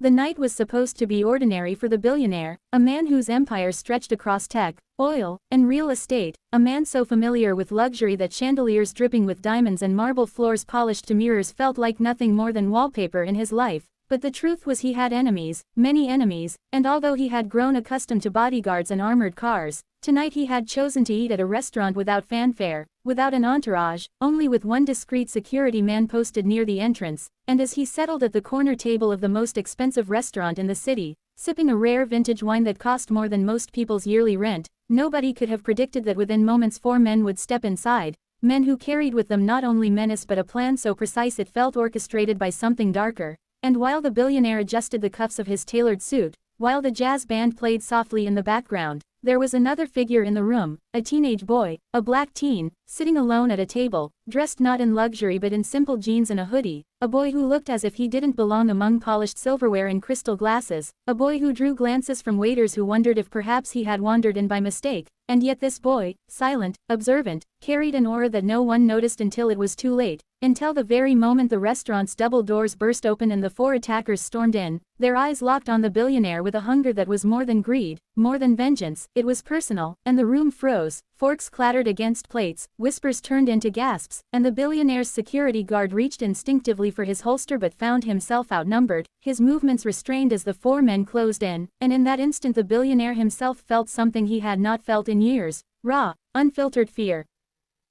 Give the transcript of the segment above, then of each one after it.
The night was supposed to be ordinary for the billionaire, a man whose empire stretched across tech, oil, and real estate, a man so familiar with luxury that chandeliers dripping with diamonds and marble floors polished to mirrors felt like nothing more than wallpaper in his life. But the truth was he had enemies, many enemies, and although he had grown accustomed to bodyguards and armored cars, tonight he had chosen to eat at a restaurant without fanfare, without an entourage, only with one discreet security man posted near the entrance, and as he settled at the corner table of the most expensive restaurant in the city, sipping a rare vintage wine that cost more than most people's yearly rent, nobody could have predicted that within moments 4 men would step inside, men who carried with them not only menace but a plan so precise it felt orchestrated by something darker. And while the billionaire adjusted the cuffs of his tailored suit, while the jazz band played softly in the background, there was another figure in the room, a teenage boy, a black teen, sitting alone at a table, dressed not in luxury but in simple jeans and a hoodie, a boy who looked as if he didn't belong among polished silverware and crystal glasses, a boy who drew glances from waiters who wondered if perhaps he had wandered in by mistake, and yet this boy, silent, observant, carried an aura that no one noticed until it was too late, until the very moment the restaurant's double doors burst open and the 4 attackers stormed in, their eyes locked on the billionaire with a hunger that was more than greed, more than vengeance, it was personal, and the room froze, forks clattered against plates, whispers turned into gasps, and the billionaire's security guard reached instinctively for his holster but found himself outnumbered, his movements restrained as the 4 men closed in, and in that instant the billionaire himself felt something he had not felt in years, raw, unfiltered fear.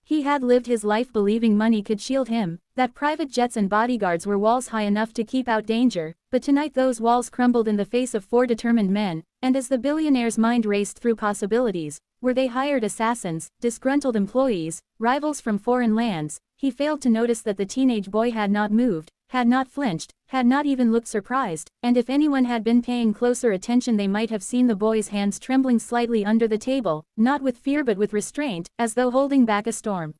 He had lived his life believing money could shield him, that private jets and bodyguards were walls high enough to keep out danger, but tonight those walls crumbled in the face of 4 determined men, and as the billionaire's mind raced through possibilities, were they hired assassins, disgruntled employees, rivals from foreign lands, he failed to notice that the teenage boy had not moved, had not flinched, had not even looked surprised, and if anyone had been paying closer attention they might have seen the boy's hands trembling slightly under the table, not with fear but with restraint, as though holding back a storm.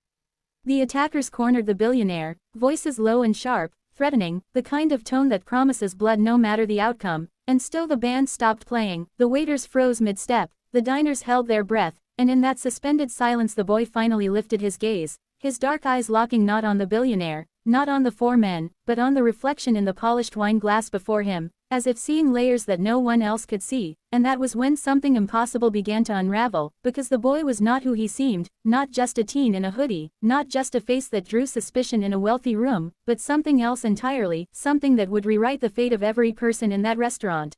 The attackers cornered the billionaire, voices low and sharp, threatening, the kind of tone that promises blood no matter the outcome, and still the band stopped playing, the waiters froze mid-step, the diners held their breath, and in that suspended silence the boy finally lifted his gaze, his dark eyes locking not on the billionaire, not on the 4 men, but on the reflection in the polished wine glass before him, as if seeing layers that no one else could see, and that was when something impossible began to unravel, because the boy was not who he seemed, not just a teen in a hoodie, not just a face that drew suspicion in a wealthy room, but something else entirely, something that would rewrite the fate of every person in that restaurant.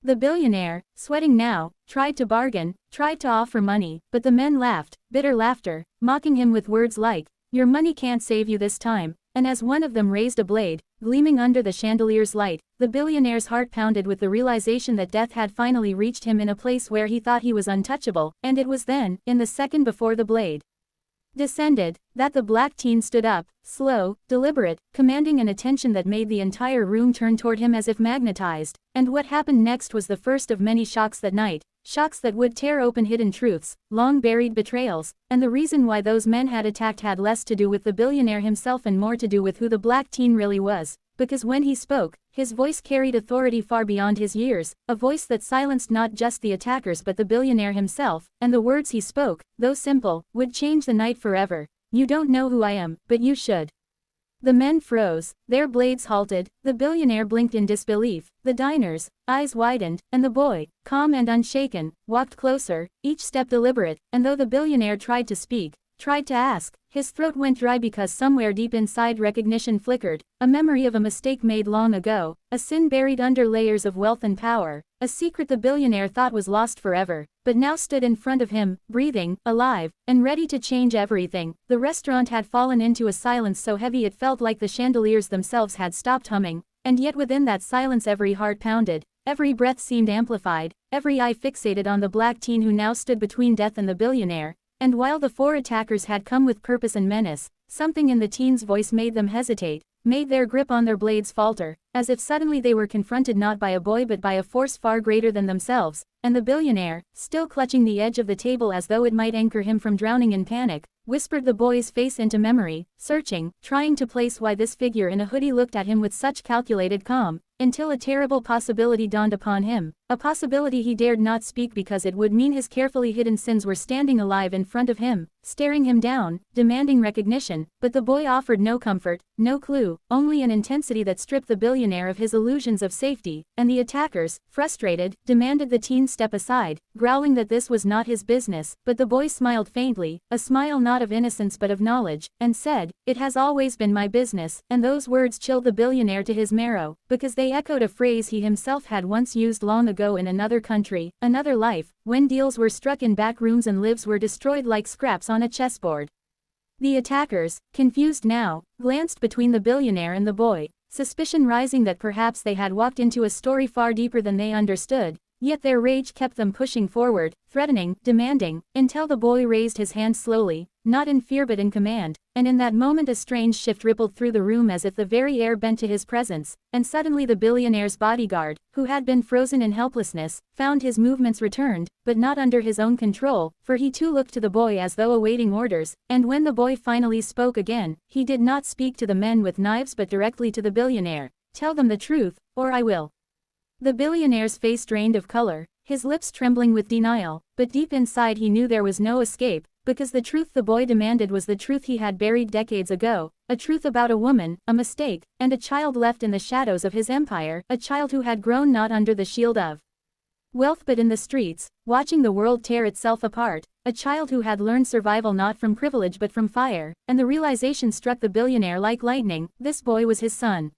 The billionaire, sweating now, tried to bargain, tried to offer money, but the men laughed, bitter laughter, mocking him with words like, "Your money can't save you this time," and as one of them raised a blade, gleaming under the chandelier's light, the billionaire's heart pounded with the realization that death had finally reached him in a place where he thought he was untouchable, and it was then, in the second before the blade descended, that the black teen stood up, slow, deliberate, commanding an attention that made the entire room turn toward him as if magnetized, and what happened next was the first of many shocks that night, shocks that would tear open hidden truths, long-buried betrayals, and the reason why those men had attacked had less to do with the billionaire himself and more to do with who the black teen really was, because when he spoke, his voice carried authority far beyond his years, a voice that silenced not just the attackers but the billionaire himself, and the words he spoke, though simple, would change the night forever. "You don't know who I am, but you should." The men froze, their blades halted, the billionaire blinked in disbelief, the diners, eyes widened, and the boy, calm and unshaken, walked closer, each step deliberate, and though the billionaire tried to speak, tried to ask, his throat went dry because somewhere deep inside recognition flickered, a memory of a mistake made long ago, a sin buried under layers of wealth and power, a secret the billionaire thought was lost forever, but now stood in front of him, breathing, alive, and ready to change everything. The restaurant had fallen into a silence so heavy it felt like the chandeliers themselves had stopped humming, and yet within that silence every heart pounded, every breath seemed amplified, every eye fixated on the black teen who now stood between death and the billionaire. And while the 4 attackers had come with purpose and menace, something in the teen's voice made them hesitate, made their grip on their blades falter, as if suddenly they were confronted not by a boy but by a force far greater than themselves, and the billionaire, still clutching the edge of the table as though it might anchor him from drowning in panic, whispered the boy's face into memory, searching, trying to place why this figure in a hoodie looked at him with such calculated calm, until a terrible possibility dawned upon him, a possibility he dared not speak because it would mean his carefully hidden sins were standing alive in front of him, staring him down, demanding recognition, but the boy offered no comfort, no clue, only an intensity that stripped the billionaire billionaire of his illusions of safety, and the attackers, frustrated, demanded the teen step aside, growling that this was not his business, but the boy smiled faintly, a smile not of innocence but of knowledge, and said, "It has always been my business," and those words chilled the billionaire to his marrow, because they echoed a phrase he himself had once used long ago in another country, another life, when deals were struck in back rooms and lives were destroyed like scraps on a chessboard. The attackers, confused now, glanced between the billionaire and the boy, suspicion rising that perhaps they had walked into a story far deeper than they understood, yet their rage kept them pushing forward, threatening, demanding, until the boy raised his hand slowly, not in fear but in command, and in that moment a strange shift rippled through the room as if the very air bent to his presence, and suddenly the billionaire's bodyguard, who had been frozen in helplessness, found his movements returned, but not under his own control, for he too looked to the boy as though awaiting orders, and when the boy finally spoke again, he did not speak to the men with knives but directly to the billionaire. "Tell them the truth, or I will." The billionaire's face drained of color, his lips trembling with denial, but deep inside he knew there was no escape, because the truth the boy demanded was the truth he had buried decades ago, a truth about a woman, a mistake, and a child left in the shadows of his empire, a child who had grown not under the shield of wealth but in the streets, watching the world tear itself apart, a child who had learned survival not from privilege but from fire, and the realization struck the billionaire like lightning, this boy was his son.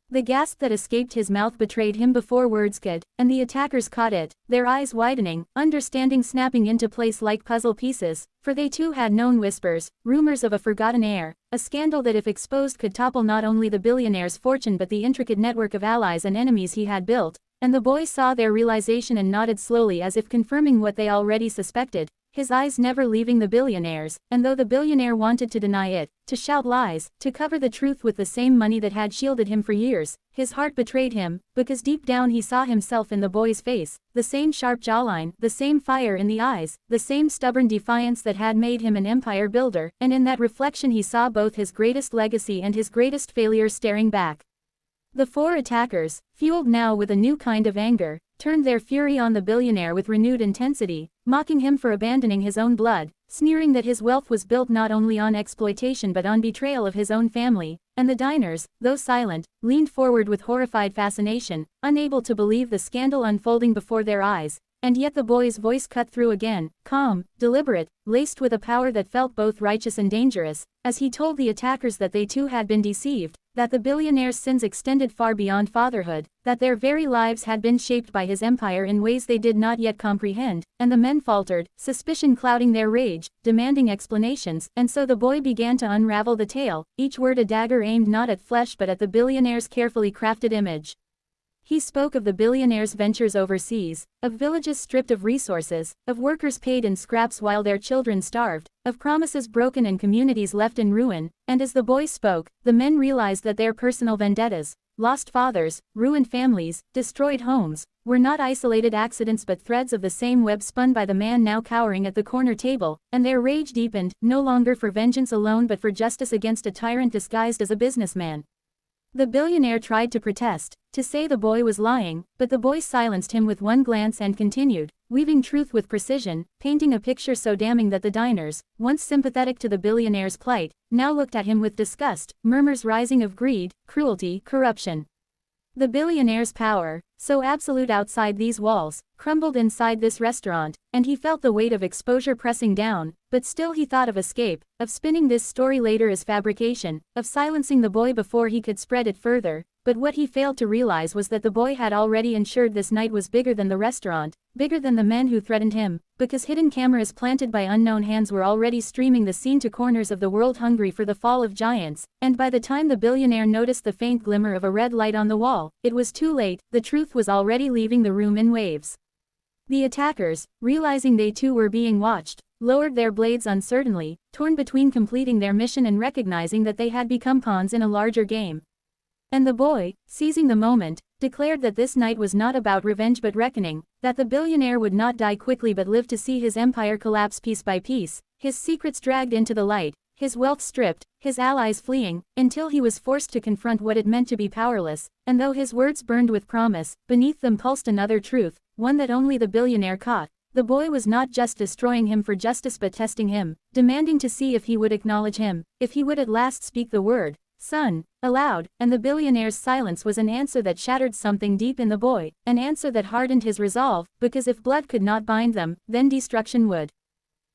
The gasp that escaped his mouth betrayed him before words could, and the attackers caught it, their eyes widening, understanding snapping into place like puzzle pieces, for they too had known whispers, rumors of a forgotten heir, a scandal that if exposed could topple not only the billionaire's fortune but the intricate network of allies and enemies he had built, and the boy saw their realization and nodded slowly as if confirming what they already suspected, his eyes never leaving the billionaire's, and though the billionaire wanted to deny it, to shout lies, to cover the truth with the same money that had shielded him for years, his heart betrayed him, because deep down he saw himself in the boy's face, the same sharp jawline, the same fire in the eyes, the same stubborn defiance that had made him an empire builder, and in that reflection he saw both his greatest legacy and his greatest failure staring back. The four attackers, fueled now with a new kind of anger, turned their fury on the billionaire with renewed intensity, mocking him for abandoning his own blood, sneering that his wealth was built not only on exploitation but on betrayal of his own family, and the diners, though silent, leaned forward with horrified fascination, unable to believe the scandal unfolding before their eyes, and yet the boy's voice cut through again, calm, deliberate, laced with a power that felt both righteous and dangerous, as he told the attackers that they too had been deceived, that the billionaire's sins extended far beyond fatherhood, that their very lives had been shaped by his empire in ways they did not yet comprehend, and the men faltered, suspicion clouding their rage, demanding explanations, and so the boy began to unravel the tale, each word a dagger aimed not at flesh but at the billionaire's carefully crafted image. He spoke of the billionaire's ventures overseas, of villages stripped of resources, of workers paid in scraps while their children starved, of promises broken and communities left in ruin, and as the boy spoke, the men realized that their personal vendettas, lost fathers, ruined families, destroyed homes, were not isolated accidents but threads of the same web spun by the man now cowering at the corner table, and their rage deepened, no longer for vengeance alone but for justice against a tyrant disguised as a businessman. The billionaire tried to protest, to say the boy was lying, but the boy silenced him with one glance and continued, weaving truth with precision, painting a picture so damning that the diners, once sympathetic to the billionaire's plight, now looked at him with disgust, murmurs rising of greed, cruelty, corruption. The billionaire's power, so absolute outside these walls, crumbled inside this restaurant, and he felt the weight of exposure pressing down, but still he thought of escape, of spinning this story later as fabrication, of silencing the boy before he could spread it further, but what he failed to realize was that the boy had already ensured this night was bigger than the restaurant, bigger than the men who threatened him, because hidden cameras planted by unknown hands were already streaming the scene to corners of the world hungry for the fall of giants, and by the time the billionaire noticed the faint glimmer of a red light on the wall, it was too late, the truth was already leaving the room in waves. The attackers, realizing they too were being watched, lowered their blades uncertainly, torn between completing their mission and recognizing that they had become pawns in a larger game. And the boy, seizing the moment, declared that this night was not about revenge but reckoning, that the billionaire would not die quickly but live to see his empire collapse piece by piece, his secrets dragged into the light, his wealth stripped, his allies fleeing, until he was forced to confront what it meant to be powerless, and though his words burned with promise, beneath them pulsed another truth, one that only the billionaire caught. The boy was not just destroying him for justice but testing him, demanding to see if he would acknowledge him, if he would at last speak the word, "Son," aloud, and the billionaire's silence was an answer that shattered something deep in the boy, an answer that hardened his resolve, because if blood could not bind them, then destruction would.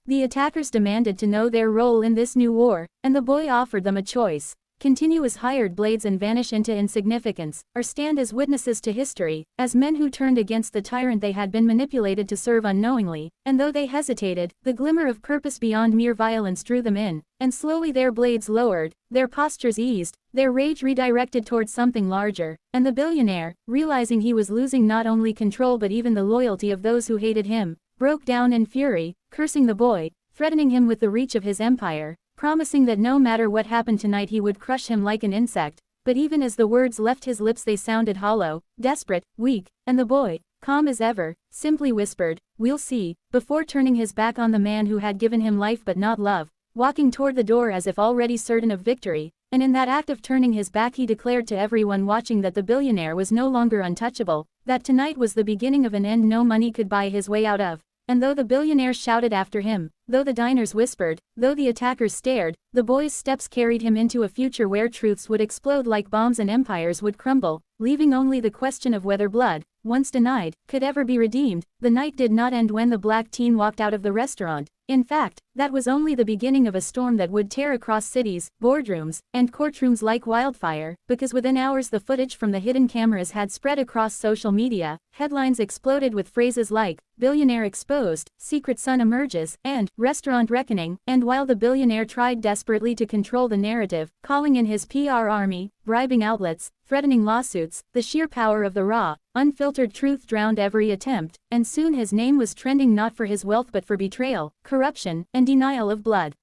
The attackers demanded to know their role in this new war, and the boy offered them a choice: continue as hired blades and vanish into insignificance, or stand as witnesses to history, as men who turned against the tyrant they had been manipulated to serve unknowingly. And though they hesitated, the glimmer of purpose beyond mere violence drew them in, and slowly their blades lowered, their postures eased, their rage redirected towards something larger, and the billionaire, realizing he was losing not only control but even the loyalty of those who hated him, broke down in fury, cursing the boy, threatening him with the reach of his empire, promising that no matter what happened tonight he would crush him like an insect. But even as the words left his lips they sounded hollow, desperate, weak, and the boy, calm as ever, simply whispered, "We'll see," before turning his back on the man who had given him life but not love, walking toward the door as if already certain of victory. And in that act of turning his back he declared to everyone watching that the billionaire was no longer untouchable, that tonight was the beginning of an end no money could buy his way out of. And though the billionaire shouted after him, though the diners whispered, though the attackers stared, the boy's steps carried him into a future where truths would explode like bombs and empires would crumble, leaving only the question of whether blood, once denied, could ever be redeemed. The night did not end when the black teen walked out of the restaurant. In fact, that was only the beginning of a storm that would tear across cities, boardrooms, and courtrooms like wildfire, because within hours the footage from the hidden cameras had spread across social media. Headlines exploded with phrases like, "Billionaire exposed," "Secret son emerges," and "Restaurant reckoning." And while the billionaire tried desperately to control the narrative, calling in his PR army, bribing outlets, threatening lawsuits, the sheer power of the raw, unfiltered truth drowned every attempt, and soon his name was trending not for his wealth but for betrayal, corruption, and denial of blood.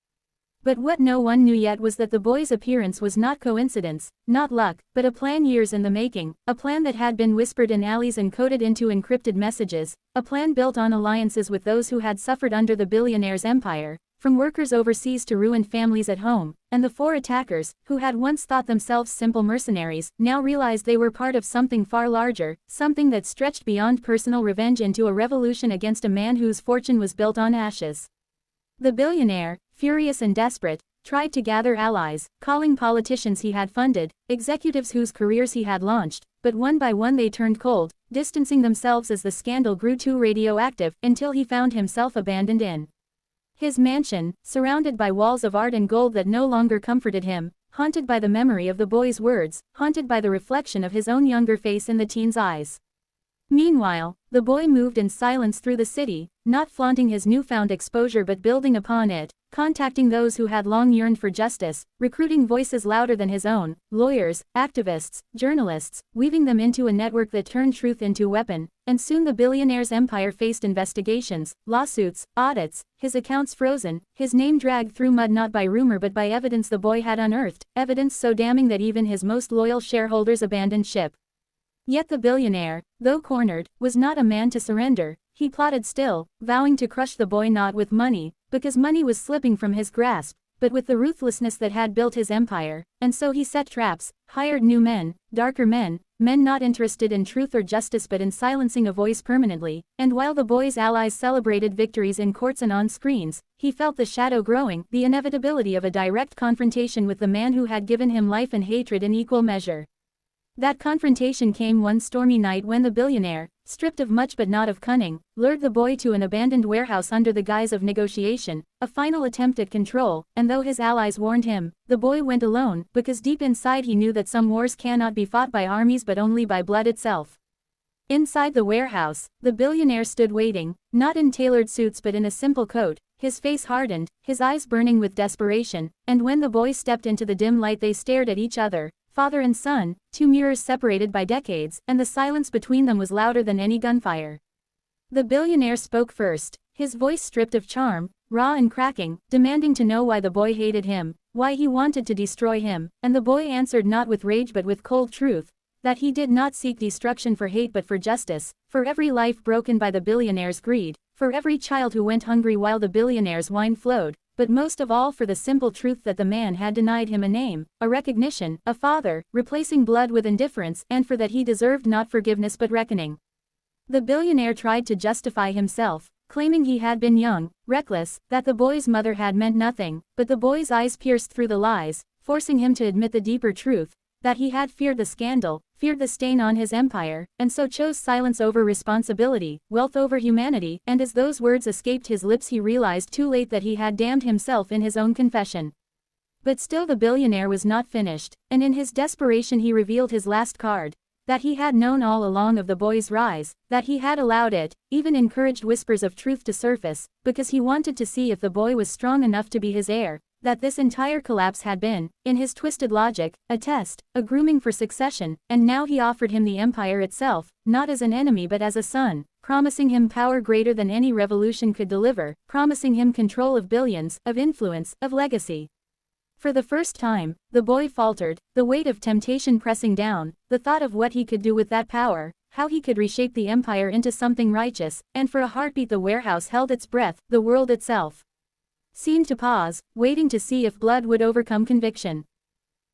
But what no one knew yet was that the boy's appearance was not coincidence, not luck, but a plan years in the making, a plan that had been whispered in alleys and coded into encrypted messages, a plan built on alliances with those who had suffered under the billionaire's empire, from workers overseas to ruined families at home. And the four attackers, who had once thought themselves simple mercenaries, now realized they were part of something far larger, something that stretched beyond personal revenge into a revolution against a man whose fortune was built on ashes. The billionaire, furious and desperate, tried to gather allies, calling politicians he had funded, executives whose careers he had launched, but one by one they turned cold, distancing themselves as the scandal grew too radioactive, until he found himself abandoned in his mansion, surrounded by walls of art and gold that no longer comforted him, haunted by the memory of the boy's words, haunted by the reflection of his own younger face in the teen's eyes. Meanwhile, the boy moved in silence through the city, not flaunting his newfound exposure but building upon it, contacting those who had long yearned for justice, recruiting voices louder than his own, lawyers, activists, journalists, weaving them into a network that turned truth into weapon. And soon the billionaire's empire faced investigations, lawsuits, audits, his accounts frozen, his name dragged through mud not by rumor but by evidence the boy had unearthed, evidence so damning that even his most loyal shareholders abandoned ship. Yet the billionaire, though cornered, was not a man to surrender. He plotted still, vowing to crush the boy not with money, because money was slipping from his grasp, but with the ruthlessness that had built his empire. And so he set traps, hired new men, darker men, men not interested in truth or justice but in silencing a voice permanently. And while the boy's allies celebrated victories in courts and on screens, he felt the shadow growing, the inevitability of a direct confrontation with the man who had given him life and hatred in equal measure. That confrontation came one stormy night when the billionaire, stripped of much but not of cunning, lured the boy to an abandoned warehouse under the guise of negotiation, a final attempt at control. And though his allies warned him, the boy went alone, because deep inside he knew that some wars cannot be fought by armies but only by blood itself. Inside the warehouse, the billionaire stood waiting, not in tailored suits but in a simple coat, his face hardened, his eyes burning with desperation. And when the boy stepped into the dim light they stared at each other, father and son, two mirrors separated by decades, and the silence between them was louder than any gunfire. The billionaire spoke first, his voice stripped of charm, raw and cracking, demanding to know why the boy hated him, why he wanted to destroy him. And the boy answered not with rage but with cold truth, that he did not seek destruction for hate but for justice, for every life broken by the billionaire's greed, for every child who went hungry while the billionaire's wine flowed, but most of all for the simple truth that the man had denied him a name, a recognition, a father, replacing blood with indifference, and for that he deserved not forgiveness but reckoning. The billionaire tried to justify himself, claiming he had been young, reckless, that the boy's mother had meant nothing, but the boy's eyes pierced through the lies, forcing him to admit the deeper truth, that he had feared the scandal, feared the stain on his empire, and so chose silence over responsibility, wealth over humanity, and as those words escaped his lips he realized too late that he had damned himself in his own confession. But still the billionaire was not finished, and in his desperation he revealed his last card, that he had known all along of the boy's rise, that he had allowed it, even encouraged whispers of truth to surface, because he wanted to see if the boy was strong enough to be his heir, that this entire collapse had been, in his twisted logic, a test, a grooming for succession, and now he offered him the empire itself, not as an enemy but as a son, promising him power greater than any revolution could deliver, promising him control of billions, of influence, of legacy. For the first time, the boy faltered, the weight of temptation pressing down, the thought of what he could do with that power, how he could reshape the empire into something righteous, and for a heartbeat the warehouse held its breath, the world itself seemed to pause, waiting to see if blood would overcome conviction.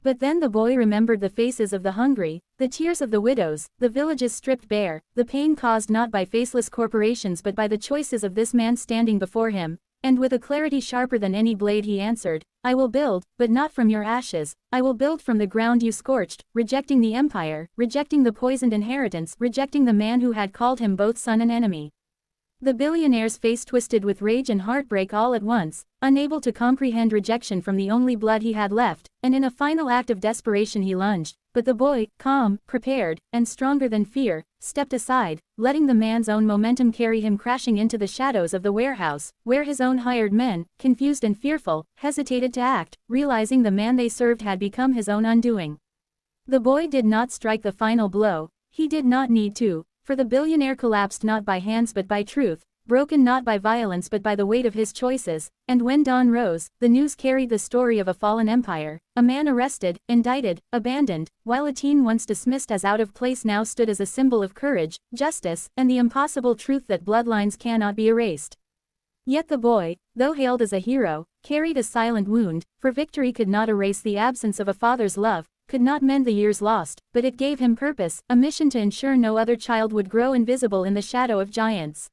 But then the boy remembered the faces of the hungry, the tears of the widows, the villages stripped bare, the pain caused not by faceless corporations but by the choices of this man standing before him, and with a clarity sharper than any blade he answered, "I will build, but not from your ashes, I will build from the ground you scorched," rejecting the empire, rejecting the poisoned inheritance, rejecting the man who had called him both son and enemy. The billionaire's face twisted with rage and heartbreak all at once, unable to comprehend rejection from the only blood he had left, and in a final act of desperation he lunged, but the boy, calm, prepared, and stronger than fear, stepped aside, letting the man's own momentum carry him crashing into the shadows of the warehouse, where his own hired men, confused and fearful, hesitated to act, realizing the man they served had become his own undoing. The boy did not strike the final blow, he did not need to, for the billionaire collapsed not by hands but by truth, broken not by violence but by the weight of his choices, and when dawn rose, the news carried the story of a fallen empire, a man arrested, indicted, abandoned, while a teen once dismissed as out of place now stood as a symbol of courage, justice, and the impossible truth that bloodlines cannot be erased. Yet the boy, though hailed as a hero, carried a silent wound, for victory could not erase the absence of a father's love, could not mend the years lost, but it gave him purpose, a mission to ensure no other child would grow invisible in the shadow of giants.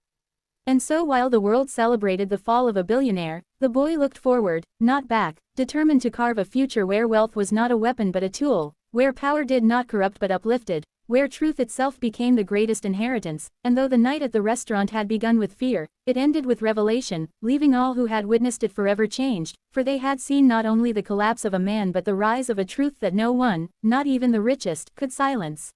And so while the world celebrated the fall of a billionaire, the boy looked forward, not back, determined to carve a future where wealth was not a weapon but a tool, where power did not corrupt but uplifted, where truth itself became the greatest inheritance, and though the night at the restaurant had begun with fear, it ended with revelation, leaving all who had witnessed it forever changed, for they had seen not only the collapse of a man but the rise of a truth that no one, not even the richest, could silence.